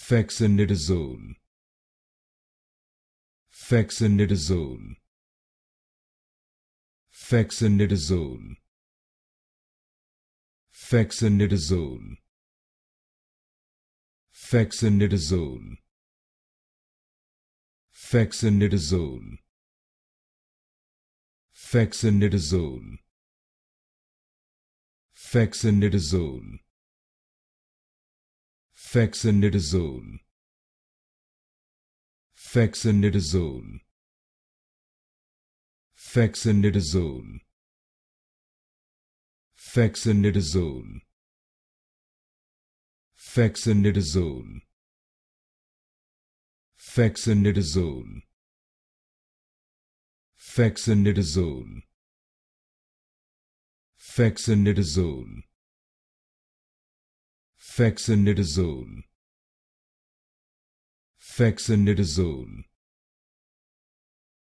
Fexinidazole, Fexinidazole, Fexinidazole, Fexinidazole, Fexinidazole, Fexinidazole, Fexinidazole, Fexinidazole, Fexinidazole, Fexinidazole, Fexinidazole, Fexinidazole, Fexinidazole, Fexinidazole, Fexinidazole, Fexinidazole, Fexinidazole, Fexinidazole,